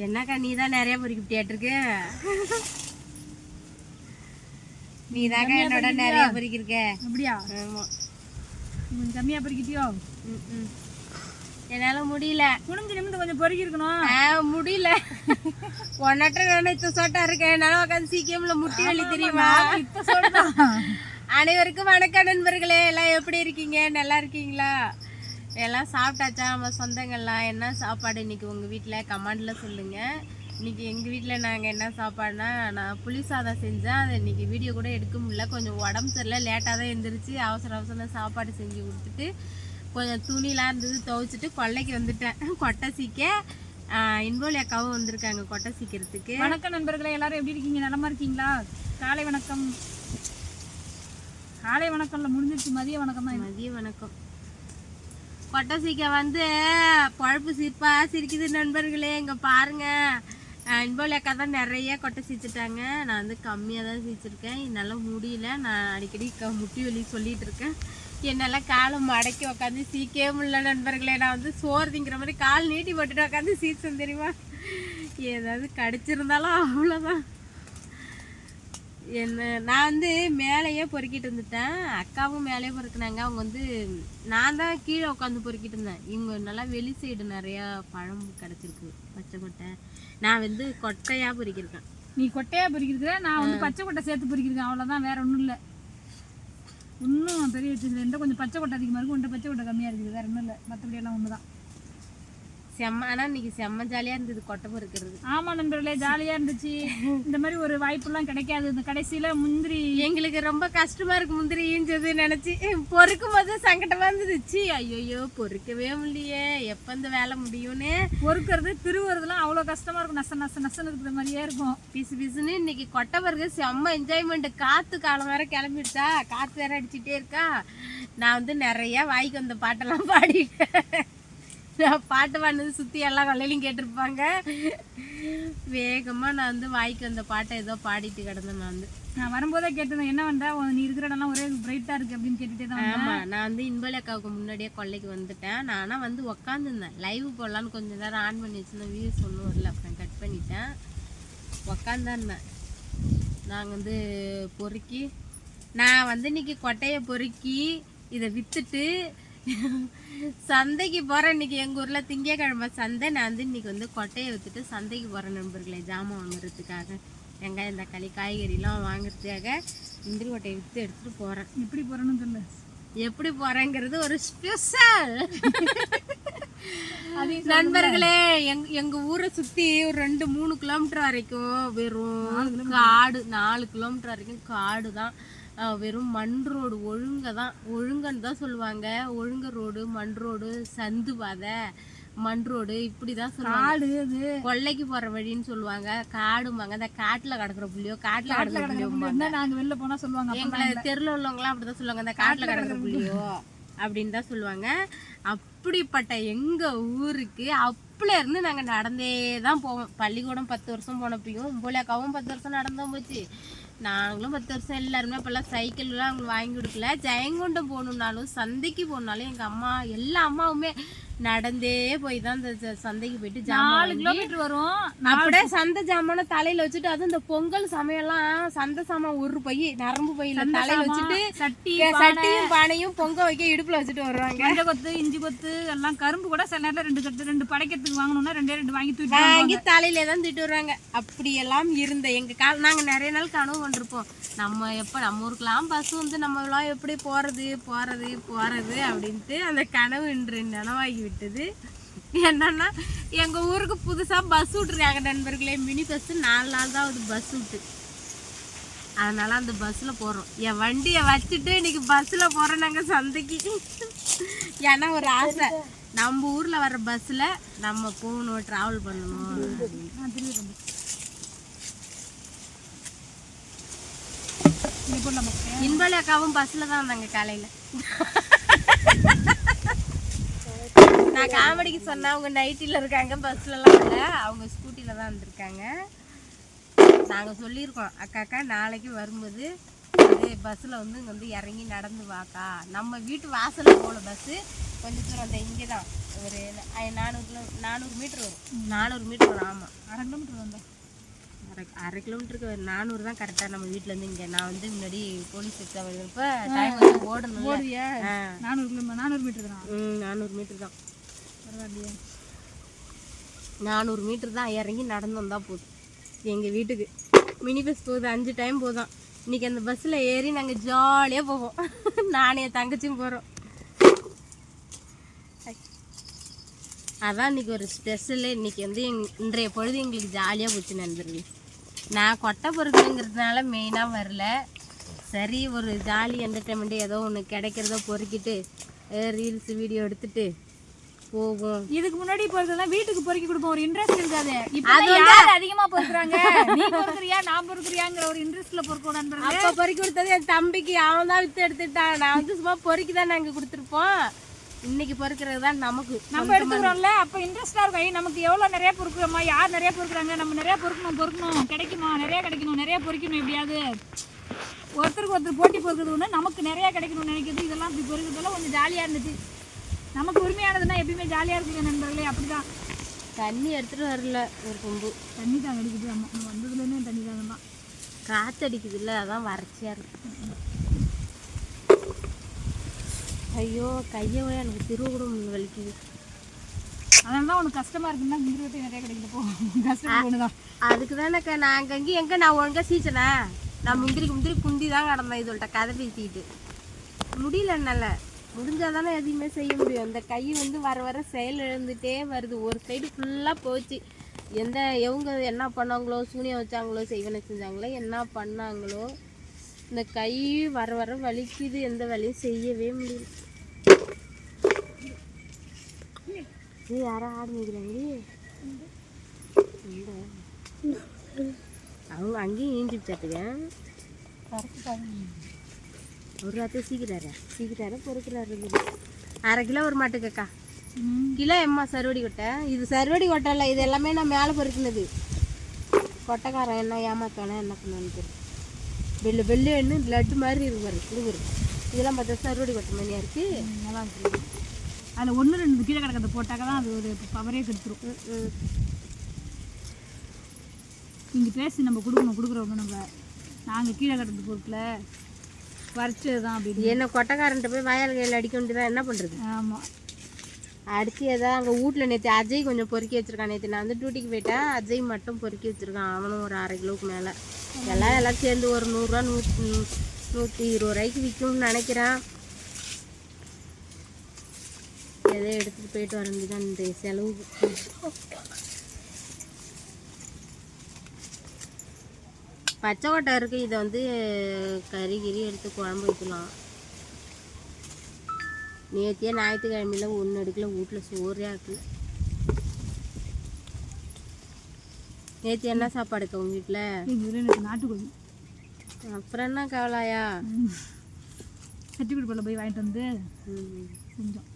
என்னக்கா நீ தான் நிறைய பொறிக்கிட்டியாட்டிருக்கு. நீ தாங்க என்னோட நிறைய பொறிக்கிருக்க. அப்படியா? ஆமாம். கம்மியாக பொறிக்கிட்டியோ? என்னால் முடியல. குனிஞ்சு நிமிந்து கொஞ்சம் பொறுக்கிருக்கணும். முடியல. ஒன்னட்ட நினைத்த சோட்டா இருக்கேன். என்னால் உட்காந்து சீக்கிரம்ல முட்டி வலி தெரியுமா? இப்போ சொல்றேன். அனைவருக்கும் வணக்கம் நண்பர்களே. எல்லாம் எப்படி இருக்கீங்க? நல்லா இருக்கீங்களா? எல்லாம் சாப்பிட்டாச்சா? நம்ம சொந்தங்கள்லாம் என்ன சாப்பாடு இன்னைக்கு உங்கள் வீட்டில் கமெண்டில் சொல்லுங்கள். இன்றைக்கி எங்கள் வீட்டில் நாங்கள் என்ன சாப்பாடுனா, நான் புளி சாதம் செஞ்சேன். அதை இன்றைக்கி வீடியோ கூட எடுக்க முடியல. கொஞ்சம் உடம்பு சரியில்லை, லேட்டாக தான் எழுந்திரிச்சு அவசர அவசரம் சாப்பாடு செஞ்சு கொடுத்துட்டு கொஞ்சம் துணிலாம் இருந்தது துவைச்சிட்டு கொல்லைக்கு வந்துட்டேன். கொட்டை சீக்க இன்போலி அக்காவும் வந்திருக்காங்க கொட்டை சீக்கிறதுக்கு. வணக்கம் நண்பர்களே, எல்லாரும் எப்படி இருக்கீங்க? நலமா இருக்கீங்களா? காலை வணக்கம். காலை வணக்கம்ல முடிஞ்சிருச்சு, மதிய வணக்கம் தான். மதிய வணக்கம். கொட்டை சீக்க வந்து பழப்பு சிரிப்பா சிரிக்குது நண்பர்களே. இங்கே பாருங்க, இன்போலி அக்கா தான் நிறைய கொட்டை சீச்சிட்டாங்க. நான் வந்து கம்மியாக தான் சீச்சிருக்கேன். என்னால் முடியல. நான் அடிக்கடி முட்டி வலி சொல்லிட்டு இருக்கேன். என்னால் காலம் மடக்கி உட்காந்து சீக்கவே முடியல நண்பர்களே. நான் வந்து சோறு திங்கிற மாதிரி கால் நீட்டி போட்டுட்டு உட்காந்து சீச்சேன் தெரியுமா? ஏதாவது கடிச்சிருந்தாலும் அவ்வளோதான். நான் வந்து மேலேயே பொறுக்கிட்டு இருந்துட்டேன். அக்காவும் மேலேயே பொறுக்கினாங்க. அவங்க வந்து நான் தான் கீழே உட்காந்து பொறுக்கிட்டு இருந்தேன். இவங்க நல்லா வெளி சைடு நிறையா பழம் கிடச்சிருக்கு, பச்சை கொட்டை. நான் வந்து கொட்டையாக பொறுக்கிருக்கேன். நீ கொட்டையாக பொறுக்கிருக்கிற, நான் வந்து பச்சை கொட்டை சேர்த்து பொறுக்கிருக்கேன். அவ்வளோதான், வேற ஒன்றும் இல்லை. இன்னும் பெரிய வச்சுருக்கேன். ரெண்டும் கொஞ்சம் பச்சை கொட்டை அதிகமாக இருக்கும், ஒன்றை பச்சை கொட்டை கம்மியாக இருக்குது. வேறு ஒன்றும் இல்லை, மற்றபடியெல்லாம் ஒன்று தான். செம்ம. ஆனால் இன்னைக்கு செம்ம ஜாலியாக இருந்தது கொட்டை பொறுக்கிறது. ஆமாம் நண்பர்களே, ஜாலியாக இருந்துச்சு. இந்த மாதிரி ஒரு வாய்ப்புலாம் கிடைக்காது. இந்த கடைசியில் முந்திரி எங்களுக்கு ரொம்ப கஷ்டமாக இருக்குது. முந்திரி ஈஞ்சது நினச்சி பொறுக்கும் போது சங்கடமாக இருந்துச்சு. ஐயோயோ பொறுக்கவே முடியலையே, எப்போ இந்த வேலை முடியும்னு. பொறுக்கிறது திருவுறதுலாம் அவ்வளோ கஷ்டமாக இருக்கும். நசன்னு இருக்கிற மாதிரியே இருக்கும். பிசு பிசுன்னு இன்னைக்கு கொட்டை பொறுக்க செம்ம என்ஜாய்மெண்ட்டு. காற்று காலம் வேற கிளம்பிடுச்சா, காற்று வேற அடிச்சுட்டே இருக்கா. நான் வந்து நிறையா வாய்க்கு வந்த பாட்டெல்லாம் பாடிட்டேன். பாட்டு பாடுனது சுற்றி எல்லா கொள்ளையிலையும் கேட்டிருப்பாங்க. வேகமாக நான் வந்து வாய்க்கு வந்த பாட்டை ஏதோ பாடிட்டு கிடந்தேன். நான் வரும்போதே கேட்டேன், என்ன வந்தா நீ இருக்கிற இடம்லாம் ஒரே பிரைட்டாக இருக்குது அப்படின்னு கேட்டுகிட்டே தான். ஆமாம், நான் வந்து இன்போலி அக்காவுக்கு முன்னாடியே கொள்ளைக்கு வந்துட்டேன். நான் ஆனால் வந்து உக்காந்துருந்தேன். லைவ் போடலான்னு கொஞ்சம் நேரம் ஆன் பண்ணி வச்சுருந்தேன். வியூஸ் ஒன்றும் வரல, அப்புறம் கட் பண்ணிட்டேன். உக்காந்தான் இருந்தேன். நாங்கள் வந்து பொறுக்கி, நான் வந்து இன்னைக்கு கொட்டையை பொறுக்கி இதை விற்றுட்டு சந்தைக்கு போகிறேன். இன்றைக்கி எங்கள் ஊரில் திங்கக்கிழமை சந்தை. நான் வந்து இன்றைக்கி வந்து கொட்டையை விற்றுட்டு சந்தைக்கு போகிறேன் நண்பர்களே, ஜாமான் வாங்குறதுக்காக. வெங்காயம் தக்காளி காய்கறிலாம் வாங்குறதுக்காக முந்திரி கொட்டையை விற்று எடுத்துகிட்டு போகிறேன். எப்படி போகிறேன்னு சொல்லு. எப்படி போகிறேங்கிறது ஒரு ஸ்பெஷல் நண்பர்களே. எங்கள் ஊரை சுற்றி ஒரு 2-3 கிலோமீட்டர் வரைக்கும் வெறும் காடு. 4 கிலோமீட்டர் வரைக்கும் காடு தான். வெறும் மண் ரோடு, ஒழுங்கன்னு தான் சொல்லுவாங்க. ஒழுங்க ரோடு, மண் ரோடு, சந்து பாதை, மண் ரோடு, இப்படி தான் சொல்லுவாங்க. கொள்ளைக்கு போகிற வழின்னு சொல்லுவாங்க. காடும்பாங்க. அந்த காட்டில் கிடக்குற புள்ளியோ, காட்டில் கிடக்குற புள்ளியோ நாங்கள் வெளில போனால் சொல்லுவாங்க. எங்களை தெருவில் உள்ளவங்களாம் அப்படி தான் சொல்லுவாங்க, அந்த காட்டில் கிடக்குற புள்ளியோ அப்படின்னு தான் சொல்லுவாங்க. அப்படிப்பட்ட எங்கள் ஊருக்கு அப்பல இருந்து நாங்கள் நடந்தே தான் போவோம். பள்ளிக்கூடம் 10 வருஷம் போனப்பையும் இன்போலி அக்காவும் 10 வருஷம் நடந்தோம் போச்சு. நாங்களும் 10 வருஷம். எல்லாருமே அப்போல்லாம் சைக்கிள்லாம் அவங்களுக்கு வாங்கி கொடுக்கல. ஜெயங்கொண்டம் போகணுன்னாலும் சந்தைக்கு போகணுன்னாலும் எங்கள் அம்மா எல்லா அம்மாவுமே நடந்தே போய் தான் இந்த சந்தைக்கு போயிட்டு 4 கிலோமீட்டர் வரும். அப்படியே சந்தை ஜாமான தலையில வச்சுட்டு, அதுவும் இந்த பொங்கல் சமையல்லாம் சந்தை சாமான் ஒரு பை நரம்பு பையில தலையில வச்சுட்டு சட்டியும் பானையும் பொங்க வைக்க இடுப்புல வச்சுட்டு வருவாங்க. மஞ்சள் கொத்து, இஞ்சி கொத்து எல்லாம், கரும்பு கூட சில நேரத்தில் 2 படைக்கிறதுக்கு வாங்கணும்னா 2 வாங்கி தலையில தான் தூக்கிட்டு வருவாங்க. அப்படியெல்லாம் இருந்த எங்க நாங்க நிறைய நாள் கனவு கொண்டிருப்போம். நம்ம எப்ப நம்ம ஊருக்கெல்லாம் பஸ் வந்து நம்மளாம் எப்படி போறது அப்படின்ட்டு அந்த கனவு இன்று நனவாகி விட்டது. என்னன்னா எங்க ஊருக்கு புதுசா பஸ் விட்டுருக்காங்க நண்பர்களே. மினி பஸ் 4 நாள் தான் அது பஸ் விட்டு. அதனால அந்த பஸ்ல போறோம். என் வண்டியை வச்சுட்டு இன்னைக்கு பஸ்ல போறோம் நாங்க சந்தைக்கு. ஏன்னா ஒரு ஆசை, நம்ம ஊர்ல வர்ற பஸ்ல நம்ம போகணும், டிராவல் பண்ணணும். இன்போலி அக்காவும் பஸ்ல தான் வந்தாங்க காலையில. நான் காமெடிக்கு சொன்னா அவங்க நைட்டில இருக்காங்க, பஸ்லலாம் இல்லை, அவங்க ஸ்கூட்டில தான் வந்திருக்காங்க. நாங்கள் சொல்லியிருக்கோம், அக்கா நாளைக்கு வரும்போது இது பஸ்ஸில் வந்து இங்கே வந்து இறங்கி நடந்து வாக்கா. நம்ம வீட்டு வாசலில் போகல பஸ்ஸு, கொஞ்சம் தூரம் அந்த இங்கே தான் ஒரு 400 மீட்டர் வரும். 400 மீட்டர் வரும். ஆமாம், 1/2 கிலோமீட்டர் வந்தோம். அரை கிலோமீட்டருக்கு 400 தான் கரெக்டாக நம்ம வீட்டிலேருந்து இங்கே. நான் வந்து முன்னாடி போலீஸ் எக்ஸாம் எழுதுறப்ப டைம் வந்து ஓடணும். ஓடுவியா? 400 மீட்டர் தான். 400 மீட்டர் தான். பரவாயில்லையே. 400 மீட்டர் தான் இறங்கி நடந்து வந்தால் போதும் எங்கள் வீட்டுக்கு. மினி பஸ் போகுது, 5 டைம் போதும். இன்றைக்கி அந்த பஸ்ஸில் ஏறி நாங்கள் ஜாலியாக போவோம். நானே என் தங்கச்சியும் போகிறோம். அதான் இன்றைக்கி ஒரு ஸ்பெஷலு. இன்றைக்கி வந்து இன்றைய பொழுது எங்களுக்கு ஜாலியாக போச்சு நண்பர்கள். நான் கொட்டை பொறுக்குங்கிறதுனால மெயினாக வரல. சரி, ஒரு ஜாலி என்டர்டைன்மெண்ட்டு ஏதோ ஒன்று கிடைக்கிறதோ பொறுக்கிட்டு ரீல்ஸ் வீடியோ எடுத்துட்டு போகும். இதுக்கு முன்னாடி பொறுக்கிறதா வீட்டுக்கு பொறுக்கி கொடுப்போம், ஒரு இன்ட்ரெஸ்ட் இருக்காது. இப்போ யார் அதிகமாக பொறுக்குறாங்க, நீ பொறுக்குறியா நான் பொறுக்குறியாங்கிற ஒரு இன்ட்ரெஸ்ட்ல பொறுக்கணும் நண்பர்களே. அப்போ பொறுக்கி கொடுத்தது என் தம்பிக்கு, அவன் தான் வித்து எடுத்துட்டான். நான் வந்து சும்மா பொறுக்கி தான் நாங்கள் கொடுத்துருப்போம். இன்னைக்கு பொறுக்கிறது தான் நமக்கு நம்ம எடுத்துக்கிறோம்ல. அப்போ இன்ட்ரெஸ்டாக இருக்கும். நமக்கு எவ்வளோ நிறைய பொறுக்குறோமா, யார் நிறைய பொறுக்குறாங்க, நம்ம நிறைய பொறுக்கணும் கிடைக்குமா, நிறைய கிடைக்கணும், நிறைய பொறுக்கணும். எப்படியாவது ஒருத்தருக்கு ஒருத்தர் போட்டி பொறுக்கிறது ஒன்று, நமக்கு நிறையா கிடைக்கணும்னு நினைக்கிறது. இதெல்லாம் இப்படி பொறுக்கிறதெல்லாம் கொஞ்சம் ஜாலியாக இருந்துச்சு. நமக்கு உரிமையானதுன்னா எப்பயுமே ஜாலியாக இருக்குங்க நண்பர்களே. அப்படி தான். தண்ணி எடுத்துகிட்டு வரல ஒரு கொம்பு. தண்ணி தான் அடிக்குது. ஆமாம், நம்ம வந்ததுலேருந்தே தண்ணி தாங்க தான். காற்று அடிக்குது இல்லை, அதான் வறட்சியாக இருக்கு. ஐயோ, கையை விட எனக்கு திருவ கூட வலிக்குது. அதனால தான் உனக்கு கஷ்டமாக இருக்குன்னா முந்திரி வட்டி நிறைய கிடைக்குது. போ, கஷ்டம் ஒன்று தான். அதுக்கு தானேக்கா நான் எங்கே நான் ஒழுங்காக சீச்சனே. நான் முந்திரி குந்தி தான் கிடந்தேன். இதோட கதை பேசிக்கிட்டு முடியல. என்னால் முடிஞ்சால் தானே எதுவுமே செய்ய முடியும். அந்த கை வந்து வர செயல் இழந்துகிட்டே வருது. ஒரு சைடு ஃபுல்லாக போச்சு. இவங்க என்ன பண்ணாங்களோ, சூனியம் வச்சாங்களோ, செய்வனை செஞ்சாங்களோ, என்ன பண்ணாங்களோ, இந்த கை வர வலிக்குது. எந்த வேலையும் செய்யவே முடியல. யாரோ ஆரம்பிக்கிறாங்க. அவங்க அங்கேயும் ஈஞ்சிச்சாட்டுங்க. ஒரு ராத்திரி சீக்கிராரா பொறுக்கிறாரு. 1/2 கிலோ ஒரு மாட்டுக்கக்கா. கிலோ எம்மா சருவடி கொட்டை. இது சருவடி கொட்டை இல்லை, இது எல்லாமே நான் மேலே பொறுக்கினது. கொட்டைக்காரன் என்ன ஏமாத்தானே என்ன பண்ணுவான்னு தெரியும். வெள்ளு லட்டு மாதிரி இருக்கு பாரு. கொடுக்குறது இதெல்லாம் பார்த்தா சருவடி கொட்டை மாதிரியா இருக்கு. நல்லா இருக்கு. அதில் 1-2 கீழே கிடக்கிறத போட்டாக்க தான் அது ஒரு பவரே கெடுத்துரும். இங்கே பேசி நம்ம கொடுக்குறவங்க நாங்கள் கீழே கிடக்கிறது பொருட்களை வரைச்சது தான். அப்படி என்ன கொட்டைக்காரன்ட்ட போய் வயல் கையில் அடிக்க வேண்டியதான். என்ன பண்ணுறது? ஆமாம், அடித்து ஏதாவது அங்கே வீட்டில் நேற்று அஜய் கொஞ்சம் பொறுக்கி வச்சுருக்கான். நேற்று நான் வந்து டியூட்டிக்கு போயிட்டேன். அஜய் மட்டும் பொறுக்கி வச்சுருக்கான். அவனும் ஒரு 1/2 கிலோவுக்கு மேலே. எல்லாம் சேர்ந்து ஒரு 100 ரூபா 120 ரூபாய்க்கு விற்கும்னு நினைக்கிறேன். எதோ எடுத்துகிட்டு போயிட்டு வர வேண்டியதான் இந்த செலவுக்கு. பச்சை கொட்டை இருக்குது. இதை வந்து கறி எடுத்து குழம்பு வைக்கலாம். நேற்றியே ஞாயிற்றுக்கிழமையில் 1 எடுக்கல. வீட்டில் சோறே ஆக்கல. நேற்று என்ன சாப்பாடுக்கா உங்கள் வீட்டில்? நாட்டுக்கோழி. அப்புறம் என்ன கவலையா? சட்டிக்குடிப்பில் போய் வாங்கிட்டு வந்து செஞ்சோம்.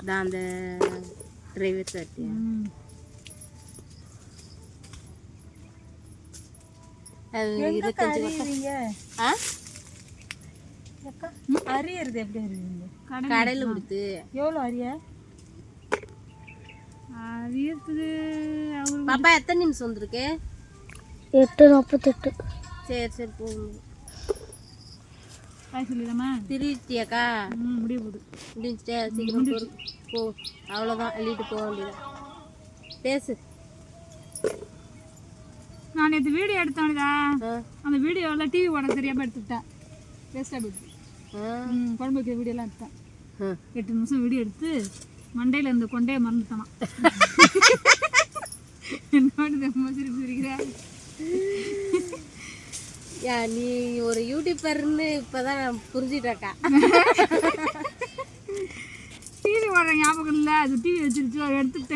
தான் அந்த டிரைவர் சட்டி. அரியறது எப்படி அறியுது? கடையில் கொடுத்து எவ்வளோ அரிய அரியத்துக்கு? பாப்பா எத்தனை நிமிஷம் வந்துருக்கு? 8:48. சரி போகும். சொல்லிடாமா? திருச்சியாக்கா? முடிய போகுது. முடிஞ்சிட்டே சீக்கிரம் போ. அவ்வளோதான், அள்ளிட்டு போக வேண்டியதான். பேசு. நான் நேற்று வீடியோ எடுத்தோம்டா. அந்த வீடியோவில் டிவி ஓட தெரியாமல் எடுத்துக்கிட்டேன். வேஸ்ட்டாக போயிடுச்சு. குழம்பு வைக்கிற வீடியோலாம் எடுத்தேன். 8 நிமிஷம் வீடியோ எடுத்து மண்டையில் இருந்து கொண்டே மறந்துட்டான். என்னோட ரொம்ப சிரிக்கிறேன். நீ ஒரு யூடியூபர்னு இப்போதான் நான் புரிஞ்சுட்டாக்கா. டிவி ஓடுற ஞாபகம் இல்லை. அது டிவி வச்சிருச்சு.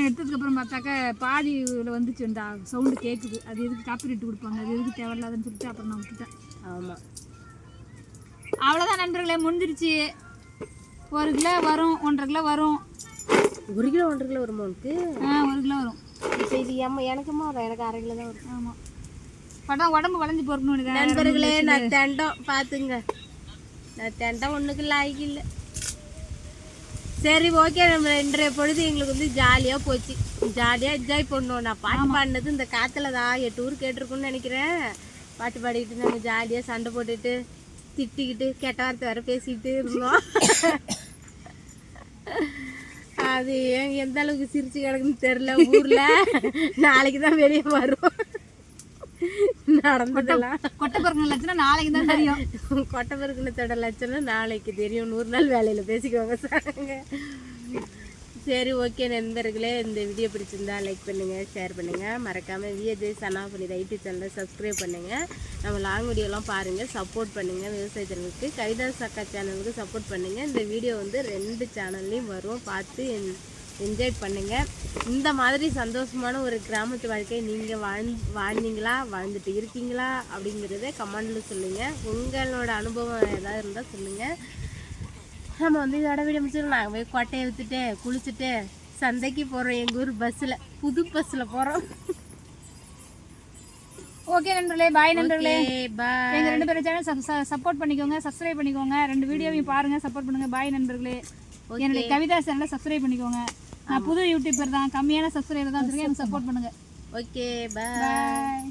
எடுத்ததுக்கப்புறம் பார்த்தாக்கா பாதியில் வந்துச்சுண்டா சவுண்டு கேட்குது. அது எதுக்கு காப்பிரைட் கொடுப்பாங்க, அது எதுக்கு தேவையில்லாதுன்னு சொல்லிட்டு அப்புறம் நான் விட்டுட்டேன். ஆமாம், அவ்வளோதான் நண்பர்களே, முடிஞ்சிருச்சு. 1 கிலோ வரும், 1.5 கிலோ வரும். 1 கிலோ 1.5 கிலோ வருமா உனக்கு? 1 கிலோ வரும். இப்போ இது எனக்குமா வரும்? எனக்கு 1/2 கிலோ தான் வரும். ஆமாம், படம் உடம்பு வளைஞ்சு பொறுக்கணும். நண்பர்களே, நான் தண்டம் பார்த்துங்க. நான் தண்டம் ஒன்றுக்கு லாய்க்கு இல்லை. சரி ஓகே, நம்ம இன்றைய பொழுது எங்களுக்கு வந்து ஜாலியாக போச்சு. ஜாலியாக என்ஜாய் பண்ணோம். நான் பாட்டு பாடினது இந்த காற்றுல தான் 8 ஊர் கேட்டிருக்குன்னு நினைக்கிறேன். பாட்டு பாடிக்கிட்டு நாங்கள் ஜாலியாக சண்டை போட்டுட்டு திட்டிக்கிட்டு கெட்ட வார்த்தை வர பேசிக்கிட்டு இருந்தோம். அது எந்த அளவுக்கு சிரிச்சு கிடக்குன்னு தெரில ஊரில். நாளைக்கு தான் வெளியே வரும். நடந்ததெல்லாம் கொட்டை பொறுக்கின லட்சணம் நாளைக்கு தான் தெரியும். கொட்டை பொறுக்கினத்தோட லட்சணம் நாளைக்கு தெரியும். 100 நாள் வேலையில் பேசிக்குவாங்க சார். சரி ஓகே நண்பர்களே, இந்த வீடியோ பிடிச்சிருந்தா லைக் பண்ணுங்கள், ஷேர் பண்ணுங்கள். மறக்காமல் விஜய் சனா பண்ணி யூடியூப் சேனலை சப்ஸ்கிரைப் பண்ணுங்கள். நம்ம லாங் வீடியோலாம் பாருங்கள், சப்போர்ட் பண்ணுங்கள். விவசாயத்திற்கு கைதாஸ் அக்கா சேனலுக்கு சப்போர்ட் பண்ணுங்கள். இந்த வீடியோ வந்து 2 சேனல்லையும் வரும், பார்த்து என்ஜாய் பண்ணுங்கள். இந்த மாதிரி சந்தோஷமான ஒரு கிராமத்து வாழ்க்கையை நீங்கள் வாழ்ந்தீங்களா, வாழ்ந்துட்டு இருக்கீங்களா அப்படிங்கிறத கமெண்டில் சொல்லுங்கள். உங்களோட அனுபவம் ஏதாவது இருந்தால் சொல்லுங்கள். நம்ம வந்து இதோட வீடியோ முடிச்சிடும். நாங்கள் போய் கொட்டையை விற்றுட்டு குளிச்சுட்டு சந்தைக்கு போகிறோம். எங்கள் ஊர் பஸ்ஸில், புது பஸ்ஸில் போகிறோம். ஓகே நண்பர்களே, பாய் நண்பர்களே. பாய். எங்கள் 2 பேரும் சேனல் சப்போர்ட் பண்ணிக்கோங்க, சப்ஸ்கிரைப் பண்ணிக்கோங்க. 2 வீடியோவையும் பாருங்கள், சப்போர்ட் பண்ணுங்கள். பாய் நண்பர்களே. என்னுடைய கவிதா சேனலை சப்ஸ்கிரைப் பண்ணிக்கோங்க. நான் புது யூடியூபர் தான், கம்மியான சப்ஸ்கிரைபர் தான் வச்சுருக்கேன். எனக்கு சப்போர்ட் பண்ணுங்கள். Okay bye.